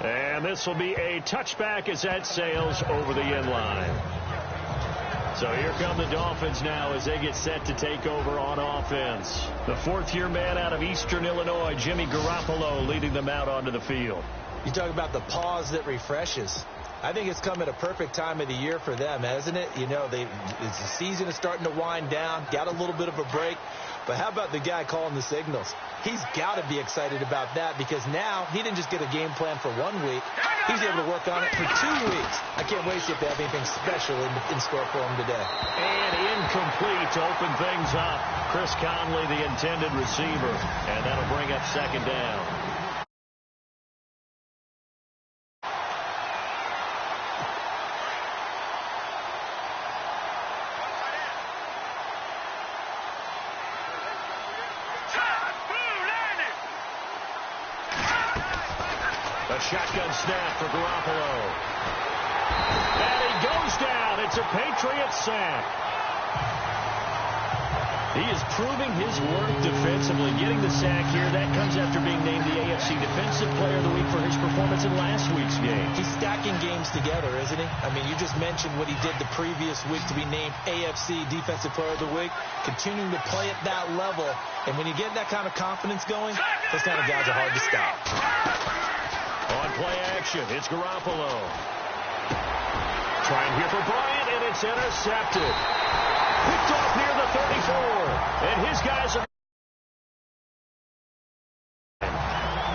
And this will be a touchback as that sails over the end line. So here come the Dolphins now as they get set to take over on offense. The fourth-year man out of Eastern Illinois, Jimmy Garoppolo, leading them out onto the field. You talk about the pause that refreshes. I think it's come at a perfect time of the year for them, hasn't it? You know, the season is starting to wind down, got a little bit of a break. But how about the guy calling the signals? He's got to be excited about that because now he didn't just get a game plan for 1 week. He's able to work on it for 2 weeks. I can't wait to see if they have anything special in store for him today. And incomplete to open things up. Chris Conley, the intended receiver. And that'll bring up second down. A shotgun snap for Garoppolo. And he goes down. It's a Patriots sack. He is proving his worth defensively, getting the sack here. That comes after being named the AFC Defensive Player of the Week for his performance in last week's game. He's stacking games together, isn't he? I mean, you just mentioned what he did the previous week to be named AFC Defensive Player of the Week, continuing to play at that level. And when you get that kind of confidence going, those kind of guys are hard to stop. On play action, it's Garoppolo. Trying here for Bryant, and it's intercepted. Picked off near the 34. And his guys are...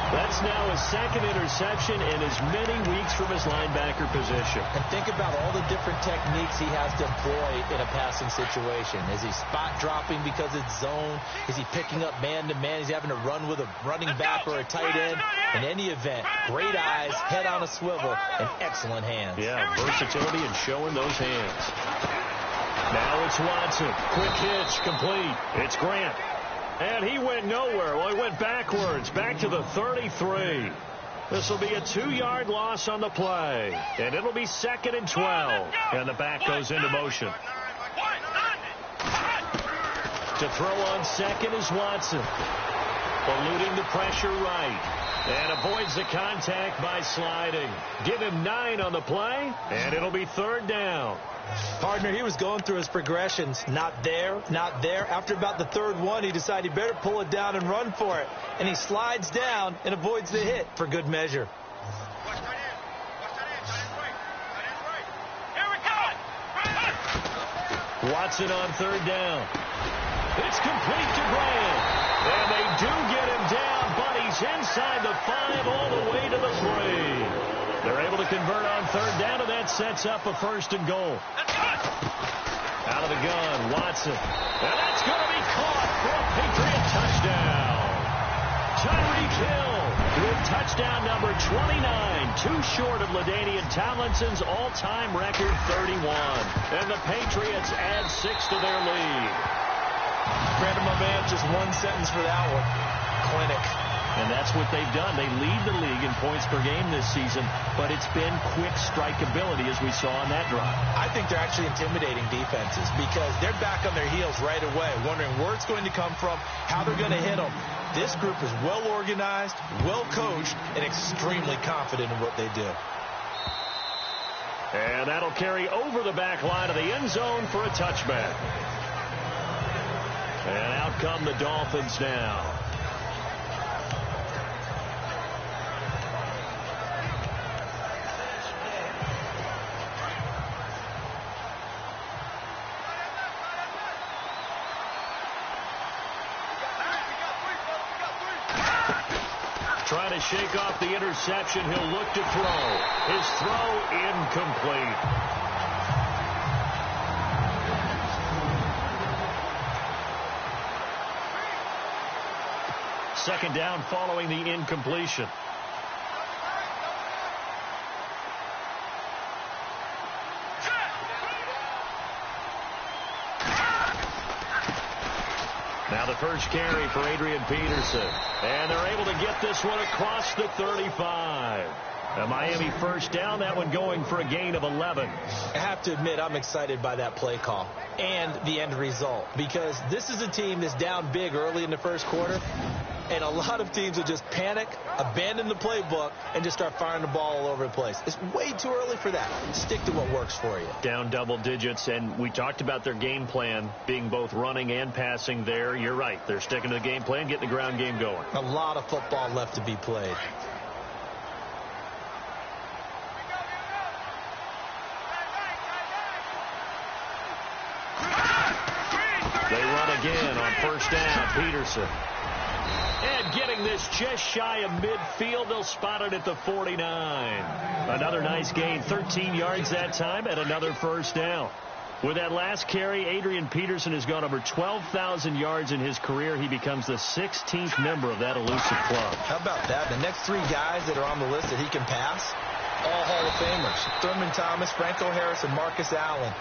That's now his second interception in as many weeks from his linebacker position. And think about all the different techniques he has to employ in a passing situation. Is he spot dropping because it's zone? Is he picking up man-to-man? Is he having to run with a running back or a tight end? In any event, great eyes, head on a swivel, and excellent hands. Yeah, versatility and showing those hands. Now it's Watson. Quick hitch, complete. It's Grant. And he went nowhere. Well, he went backwards, back to the 33. This will be a 2-yard loss on the play. And it'll be 2nd and 12. And the back goes into motion. To throw on second is Watson. Eluding the pressure right. And avoids the contact by sliding. Give him 9 on the play. And it'll be 3rd down. Partner, he was going through his progressions. Not there, not there. After about the 3rd one, he decided he better pull it down and run for it. And he slides down and avoids the hit for good measure. Watson on 3rd down. It's complete to Bryant. And they do get him down, but he's inside the 5 all the way to the 3. They're able to convert on 3rd down, and that sets up a 1st and goal. Out of the gun, Watson. And that's going to be caught for a Patriot touchdown. Tyreek Hill with touchdown number 29, too short of LaDainian Tomlinson's all-time record 31. And the Patriots add 6 to their lead. Brandon, my man, just one sentence for that one. Clinic. And that's what they've done. They lead the league in points per game this season, but it's been quick strikeability as we saw on that drive. I think they're actually intimidating defenses because they're back on their heels right away, wondering where it's going to come from, how they're going to hit them. This group is well organized, well coached, and extremely confident in what they do. And that'll carry over the back line of the end zone for a touchback. And out come the Dolphins now. Trying to shake off the interception. He'll look to throw. His throw incomplete. Second down following the incompletion. Now the first carry for Adrian Peterson. And they're able to get this one across the 35. A Miami first down, that one going for a gain of 11. I have to admit, I'm excited by that play call and the end result because this is a team that's down big early in the first quarter. And a lot of teams will just panic, abandon the playbook, and just start firing the ball all over the place. It's way too early for that. Stick to what works for you. Down double digits, and we talked about their game plan being both running and passing there. You're right. They're sticking to the game plan, getting the ground game going. A lot of football left to be played. They run again on first down. Peterson. And getting this just shy of midfield. They'll spot it at the 49. Another nice gain. 13 yards that time and another first down. With that last carry, Adrian Peterson has gone over 12,000 yards in his career. He becomes the 16th member of that elusive club. How about that? The next three guys that are on the list that he can pass, all Hall of Famers. Thurman Thomas, Franco Harris, and Marcus Allen.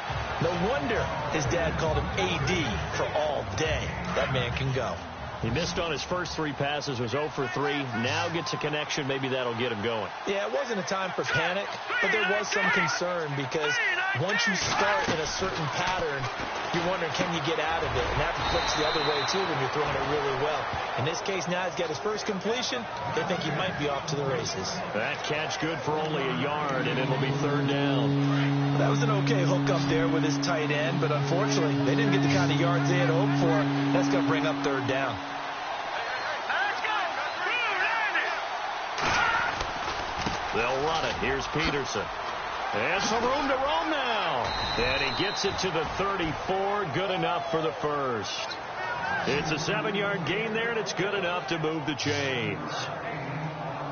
No wonder his dad called him AD for all day. That man can go. He missed on his first three passes, was 0 for 3. Now gets a connection. Maybe that'll get him going. Yeah, it wasn't a time for panic, but there was some concern because once you start in a certain pattern, you're wondering, can you get out of it? And that flips the other way, too, when you're throwing it really well. In this case, now he's got his first completion. They think he might be off to the races. That catch good for only a yard, and it'll be third down. That was an okay hook up there with his tight end, but unfortunately, they didn't get the kind of yards they had hoped for. That's going to bring up third down. They'll run it. Here's Peterson. There's some room to roam now. And he gets it to the 34. Good enough for the first. It's a 7-yard gain there, and it's good enough to move the chains.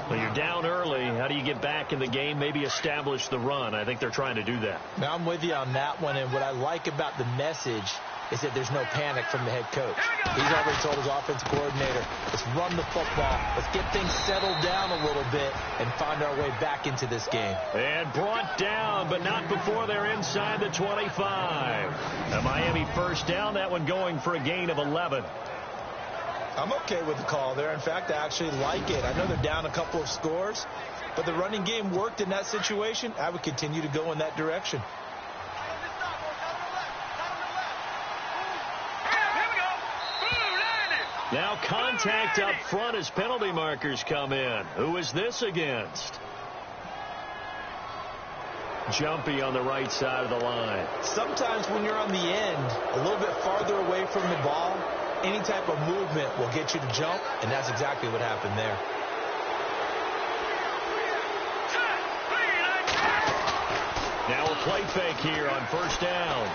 Well, you're down early. How do you get back in the game? Maybe establish the run. I think they're trying to do that. Now, I'm with you on that one, and what I like about the message is that there's no panic from the head coach. He's already told his offensive coordinator, let's run the football, let's get things settled down a little bit and find our way back into this game. And brought down, but not before they're inside the 25. A Miami first down, that one going for a gain of 11. I'm okay with the call there. In fact, I actually like it. I know they're down a couple of scores, but the running game worked in that situation. I would continue to go in that direction. Now contact up front as penalty markers come in. Who is this against? Jumpy on the right side of the line. Sometimes when you're on the end, a little bit farther away from the ball, any type of movement will get you to jump, and that's exactly what happened there. Now a play fake here on first down.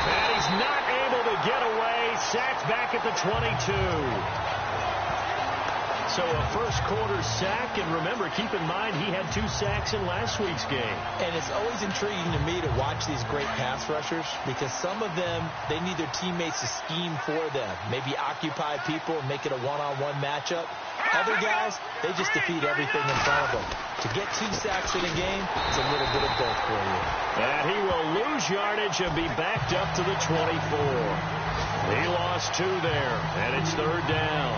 And he's not able to get away. Sacked back at the 22. So a first quarter sack, and remember, keep in mind he had 2 sacks in last week's game. And it's always intriguing to me to watch these great pass rushers because some of them, they need their teammates to scheme for them. Maybe occupy people and make it a one-on-one matchup. Other guys, they just defeat everything in front of them. To get 2 sacks in a game, it's a little bit of both for you. And he will lose yardage and be backed up to the 24. He lost 2 there, and it's third down.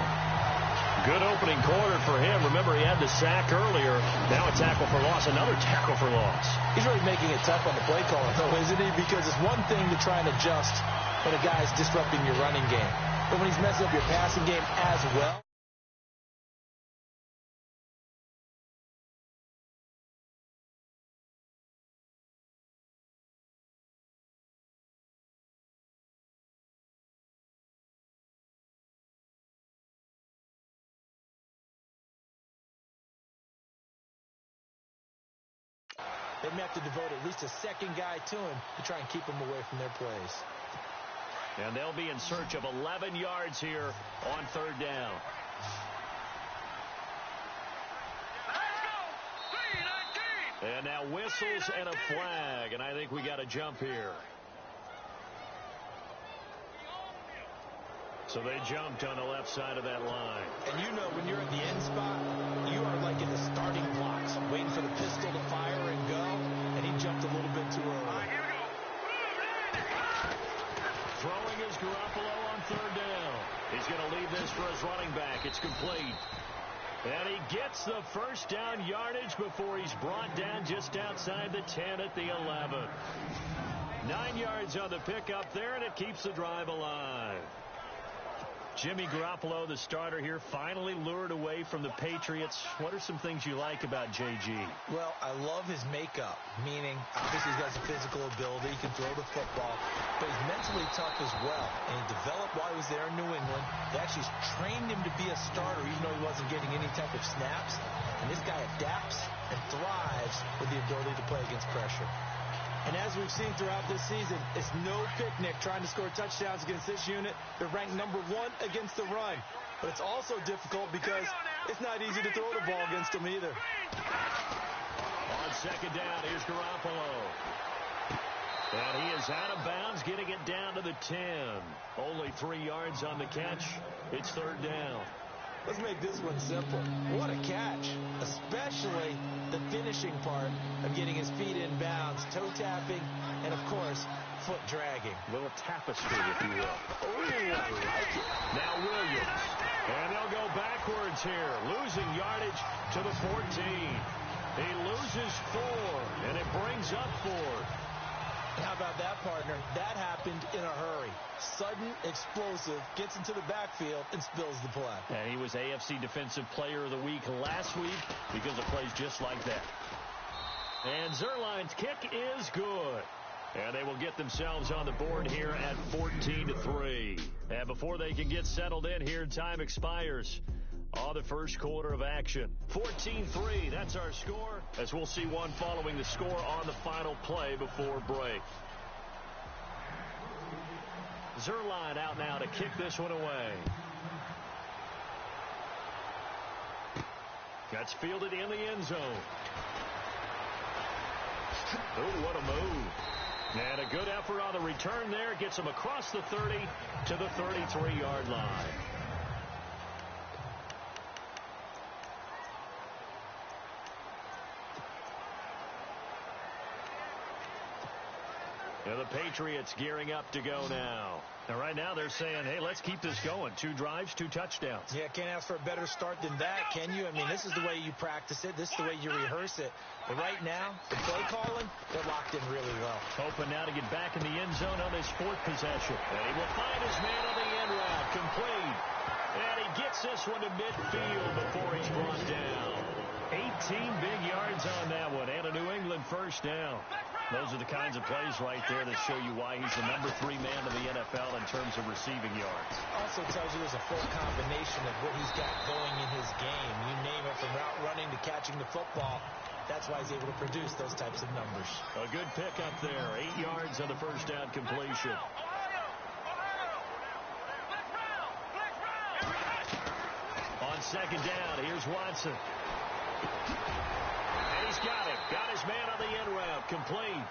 Good opening quarter for him. Remember, he had the sack earlier. Now a tackle for loss, another tackle for loss. He's really making it tough on the play caller, though, isn't he? Because it's one thing to try and adjust when a guy's disrupting your running game. But when he's messing up your passing game as well. They may have to devote at least a second guy to him to try and keep him away from their plays. And they'll be in search of 11 yards here on third down. And now whistles and a flag, and I think we got a jump here. So they jumped on the left side of that line. And you know when you're in the end spot, you are like in the starting blocks, waiting for the pistol to fire and go, and he jumped a little bit too early. Throwing is Garoppolo on third down. He's going to leave this for his running back. It's complete. And he gets the first down yardage before he's brought down just outside the 10 at the 11. 9 yards on the pickup there, and it keeps the drive alive. Jimmy Garoppolo, the starter here, finally lured away from the Patriots. What are some things you like about JG? Well, I love his makeup, meaning obviously he's got some physical ability. He can throw the football, but he's mentally tough as well. And he developed while he was there in New England. They actually trained him to be a starter, even though he wasn't getting any type of snaps. And this guy adapts and thrives with the ability to play against pressure. And as we've seen throughout this season, it's no picnic trying to score touchdowns against this unit. They're ranked number 1 against the run. But it's also difficult because it's not easy to throw the ball against them either. On second down, here's Garoppolo. And he is out of bounds, getting it down to the 10. Only 3 yards on the catch. It's third down. Let's make this one simple. What a catch, especially the finishing part of getting his feet in bounds, toe tapping, and, of course, foot dragging. A little tapestry, if you will. Oh, I like it. Now Williams. And they'll go backwards here, losing yardage to the 14. He loses 4, and it brings up 4. How about that, partner? That happened in a hurry. Sudden, explosive, gets into the backfield, and spills the play. And he was AFC Defensive Player of the Week last week because of plays just like that. And Zuerlein's kick is good. And they will get themselves on the board here at 14-3. And before they can get settled in here, time expires on the first quarter of action. 14-3, that's our score, as we'll see one following the score on the final play before break. Zuerlein out now to kick this one away. That's fielded in the end zone. Oh, what a move. And a good effort on the return there. Gets him across the 30 to the 33-yard line. And the Patriots gearing up to go now. And right now they're saying, hey, let's keep this going. 2 drives, 2 touchdowns. Yeah, can't ask for a better start than that, can you? I mean, this is the way you practice it. This is the way you rehearse it. But right now, the play calling, they're locked in really well. Hoping now to get back in the end zone on his 4th possession. And he will find his man on the end route. Complete. And he gets this one to midfield before he's brought down. 18 big yards on that one. And a New England first down. Those are the kinds of plays right there that show you why he's the number 3 man in the NFL in terms of receiving yards. Also tells you there's a full combination of what he's got going in his game. You name it, from route running to catching the football. That's why he's able to produce those types of numbers. A good pick up there. 8 yards on the first down completion. On second down, here's Watson. And he's got him. Got his man on the end route. Complete.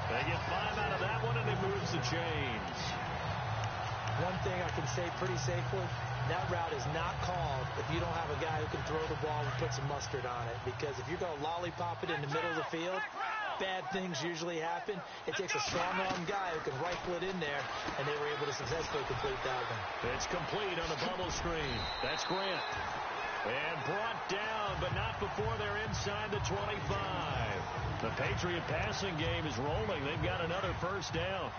They get 5 out of that one, and he moves the chains. One thing I can say pretty safely, that route is not called if you don't have a guy who can throw the ball and put some mustard on it. Because if you're going to lollipop it in the middle of the field, bad things usually happen. It takes a strong-arm guy who can rifle it in there, and they were able to successfully complete that one. It's complete on the bubble screen. That's Grant. And brought down, but not before they're inside the 25. The Patriot passing game is rolling. They've got another first down.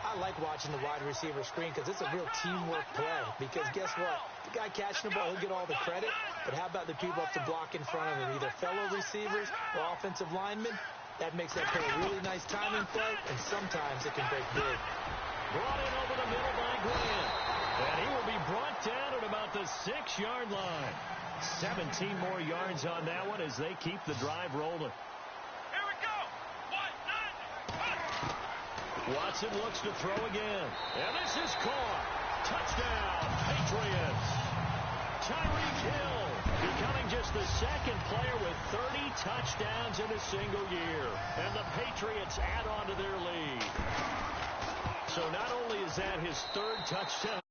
I like watching the wide receiver screen because it's a real teamwork play. Because guess what? The guy catching the ball, he'll get all the credit. But how about the people up to block in front of him, either fellow receivers or offensive linemen? That makes that play a really nice timing play, and sometimes it can break big. Brought in over the middle by Grant. And he will be brought down at about the 6-yard line. 17 more yards on that one as they keep the drive rolling. Here we go. 1, 9, 1. Watson looks to throw again. And this is caught. Touchdown, Patriots. Tyreek Hill becoming just the 2nd player with 30 touchdowns in a single year. And the Patriots add on to their lead. So not only is that his 3rd touchdown